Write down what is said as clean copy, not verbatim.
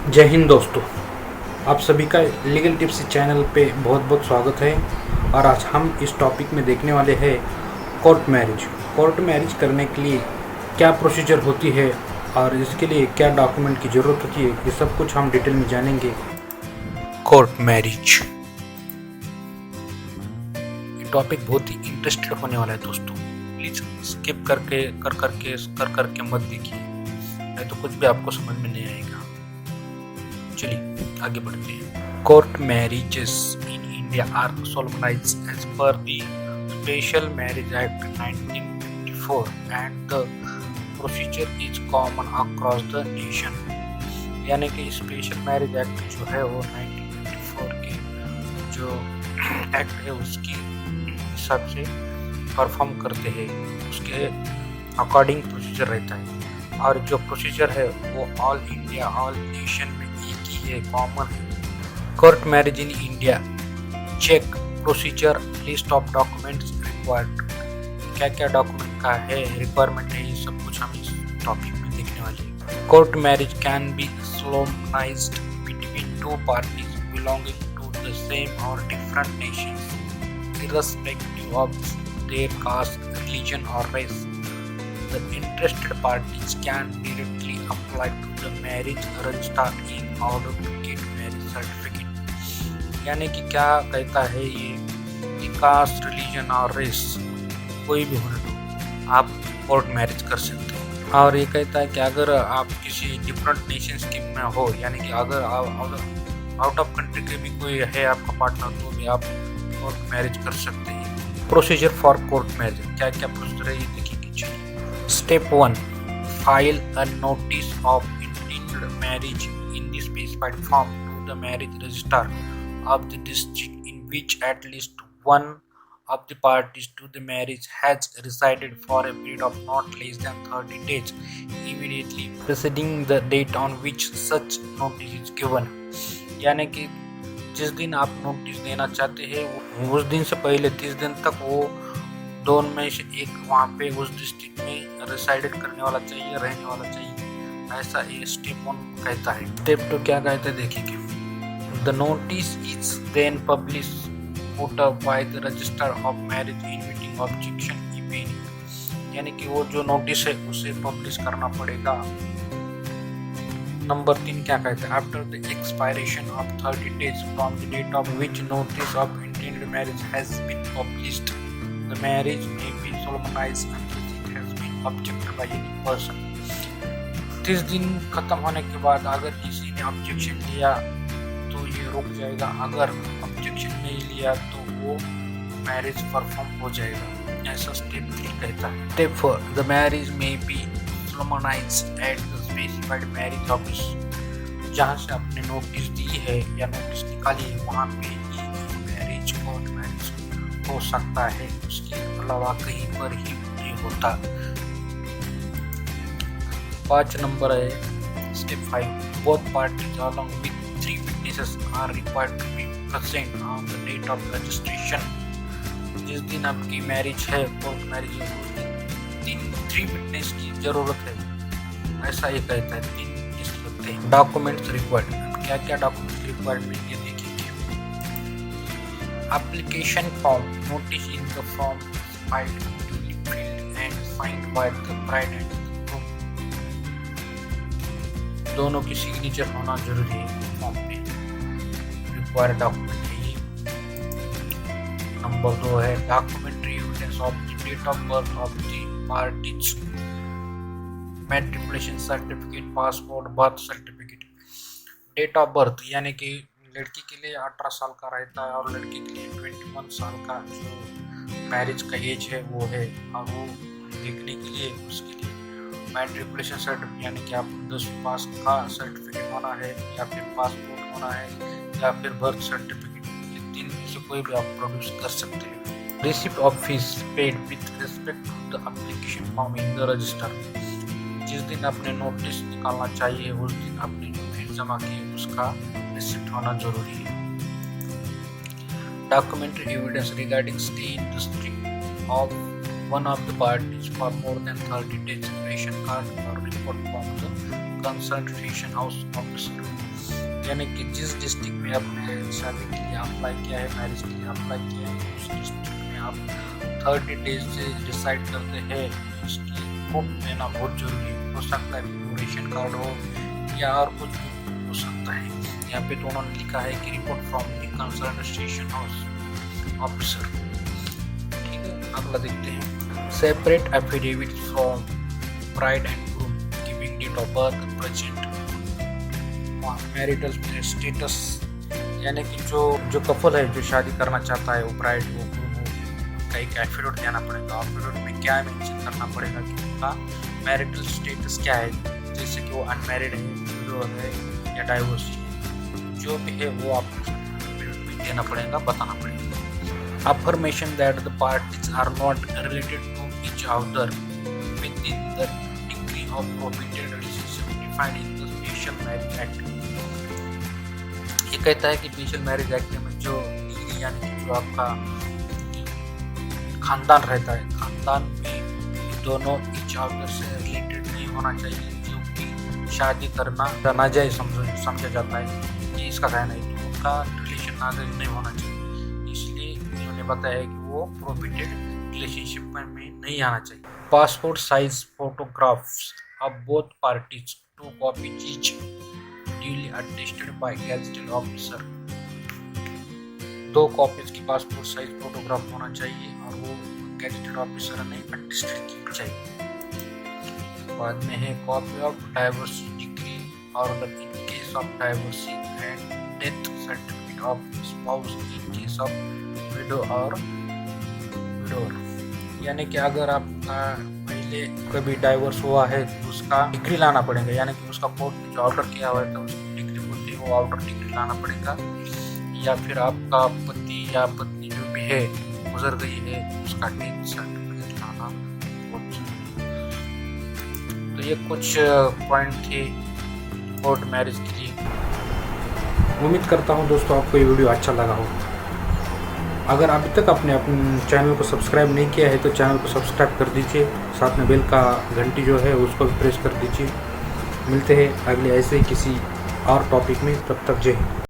जय हिंद दोस्तों। आप सभी का लीगल टिप्स चैनल पे बहुत बहुत स्वागत है। और आज हम इस टॉपिक में देखने वाले हैं कोर्ट मैरिज। कोर्ट मैरिज करने के लिए क्या प्रोसीजर होती है और इसके लिए क्या डॉक्यूमेंट की ज़रूरत होती है, ये सब कुछ हम डिटेल में जानेंगे। कोर्ट मैरिज ये टॉपिक बहुत ही इंटरेस्टेड होने वाला है दोस्तों। प्लीज़ स्किप कर करके मत देखिए, नहीं तो कुछ भी आपको समझ में नहीं आएगा। चलिए आगे बढ़ते हैं। Court marriages in India are solemnized as per the Special Marriage Act 1954 and the procedure is common across the nation। यानी कि स्पेशल मैरिज एक्ट जो है वो 1954 के जो एक्ट है उसके हिसाब से परफॉर्म करते हैं, उसके अकॉर्डिंग प्रोसीजर रहता है। और जो प्रोसीजर है वो ऑल इंडिया ऑल नेशन में एक ही है, कॉमन है। Court marriage in India check procedure list of documents required. क्या क्या डॉक्यूमेंट का है रिक्वायरमेंट है, ये सब कुछ हम इस टॉपिक में देखने वाले हैं। Court marriage can be solemnized between two parties belonging to the same or different nations irrespective of their caste, religion or race। The interested parties can directly apply to the marriage registrar in order to get marriage certificate। यानी कि क्या कहता है ये, cast, religion और race कोई भी होने दो, आप कोर्ट मैरिज कर सकते हैं। और ये कहता है कि अगर आप किसी डिफरेंट नेशंस के में हो, यानी कि अगर आउट ऑफ कंट्री के भी कोई है आपका पार्टनर, तो भी आप कोर्ट मैरिज कर सकते हैं। प्रोसीजर फॉर कोर्ट मैरिज, क्या क्या प्रोसीजर है ये देखिए। Step 1. File a notice of intended marriage in the specified form to the marriage registrar of the district in which at least one of the parties to the marriage has resided for a period of not less than 30 days immediately preceding the date on which such notice is given। यानी कि जिस दिन आप notice देना चाहते हैं उस दिन से पहले 30 दिन तक वो दोनों में से एक वहाँ पे उस डिस्ट्रिक्ट में रिसाइडेड करने वाला चाहिए, रहने वाला चाहिए। ऐसा ये स्टेप 1 कहता है। स्टेप 2 क्या कहता है देखिए। The notice is then publish put up by the register of marriage inviting objection if any. यानी कि वो जो नोटिस है उसे पब्लिश करना पड़ेगा। नंबर 3 क्या कहता है। After the expiration of 30 days from the date of which notice of intended marriage has been published the marriage may be solemnized unless it has been objected by any person। 30 दिन खत्म होने के बाद अगर किसी ने ऑब्जेक्शन लिया तो ये रुक जाएगा, अगर ऑब्जेक्शन नहीं लिया तो वो मैरिज परफॉर्म हो जाएगा। ऐसा स्टेप 3 कहता है। Step 4 the marriage may be solemnized at the specified marriage office. जहाँ से आपने नोटिस दी है या नोटिस निकाली है वहाँ पे मैरिज कोर्ट मैरिज हो सकता है, उसके अलावा कहीं पर ही नहीं होता। 5 नंबर है step 5 both parties along with 3 witnesses are required to be present on the date of registration. जिस दिन आपकी मैरिज है, कोर्ट मैरिज है, उस दिन 3 विटनेस की जरूरत है। ऐसा ही कहता है, 3 विटनेस लगते हैं। डॉक्यूमेंट्स रिक्वायर्ड, क्या क्या डॉक्यूमेंट्स रिक्वायरमेंट ये देखिए। Application form, notice in the form is filed, duly filled and signed by the bride and the groom। दोनों की सिग्नेचर होना जरूरी है फॉर्म पे, रिक्वायर्ड डॉक्यूमेंट है ये। नंबर 2 है documentary evidence of the date of birth of the parties, matriculation certificate, passport, birth certificate. Date of birth यानी कि लड़की के लिए 18 साल का रहता है और लड़के के लिए 21 साल का जो मैरिज का एज है वो है। और वो देखने के लिए उसके लिए मैट्रिकुलेशन सर्टिफिकेट यानी कि आपको 10वीं पास का सर्टिफिकेट होना है, या फिर पासपोर्ट होना है, या फिर बर्थ सर्टिफिकेट। ये 3 में से कोई भी आप प्रोड्यूस कर सकते हैं। Receipt of fee paid with respect to the application form in the register. जिस दिन आपने नोटिस निकालना चाहिए उस दिन आपने जो फीस जमा की उसका रिसिप्ट होना जरूरी है। Documentary evidence regarding stay in district of one of the parties for more than 30 days, ration card और report from the consultation house officer, यानी कि जिस डिस्ट्रिक्ट में आपने शादी के लिए अप्लाई किया है, मैरिज के लिए अप्लाई किया है, उस डिस्ट्रिक्ट में आप 30 डेज से डिसाइड करते हैं। इसकी प्रूफ देना बहुत जरूरी हो सकता है, रेशन कार्ड हो या और कुछ भी हो सकता है। यहाँ पे तो उन्होंने लिखा है कि report from the consultation house officer. ठीक है, अगला देखते हैं। Separate affidavit from bride and groom giving date of birth, present, marital status, यानी कि जो कपल है जो शादी करना चाहता है, वो ब्राइड वो ग्रूम हो, उनका एक एफिडेविट देना पड़ेगा। एफिडेविट में क्या मेंशन करना पड़ेगा कि उनका मैरिटल स्टेटस क्या है, जैसे कि वो अनमैरिड है, विडो है या डाइवोर्स है, जो भी है वो आपको एफिडेविट में देना पड़ेगा, बताना पड़ेगा। Affirmation that the parties are not related to each other within the degree of prohibited relationship defined in the Special Marriage Act। ये कहता है कि स्पेशल मैरिज एक्ट में जो डिग्री यानी कि जो आपका खानदान रहता है, खानदान में दोनों ईच अदर से रिलेटेड नहीं होना चाहिए, जो कि शादी करना नाजायज समझा जाता है, ये इसका कहना है। तो उनका रिलेशन नाजायज नहीं होना चाहिए, इसलिए इन्होंने बताया है कि वो प्रोहिबिटेड रिलेशनशिप में नहीं आना चाहिए। Passport size photographs of both parties, 2 copies each, duly attested by gazetted officer। 2 copies की पासपोर्ट साइज फोटोग्राफ होना चाहिए और वो गैजेटेड ऑफिसर ने अटेस्टेड की चाहिए। बाद में है copy of divorce degree order in case of divorce and death certificate of spouse in case of window और विडोर, यानी कि अगर आपका पहले कभी डाइवोर्स हुआ है तो उसका डिग्री लाना पड़ेगा, यानी कि उसका कोर्ट में जो ऑर्डर किया हुआ है तो उसकी डिग्री होती है, वो ऑर्डर डिग्री लाना पड़ेगा। या फिर आपका पति या पत्नी जो भी है गुजर गई है, उसका डेथ सर्टिफिकेट लाना होता है। तो ये कुछ पॉइंट थे कोर्ट मैरिज के लिए। उम्मीद करता हूँ दोस्तों आपको ये वीडियो अच्छा लगा हो। अगर अभी तक आपने अपने चैनल को सब्सक्राइब नहीं किया है तो चैनल को सब्सक्राइब कर दीजिए, साथ में बेल का घंटी जो है उसको भी प्रेस कर दीजिए। मिलते हैं अगले ऐसे ही किसी और टॉपिक में, तब तक जय हिंद।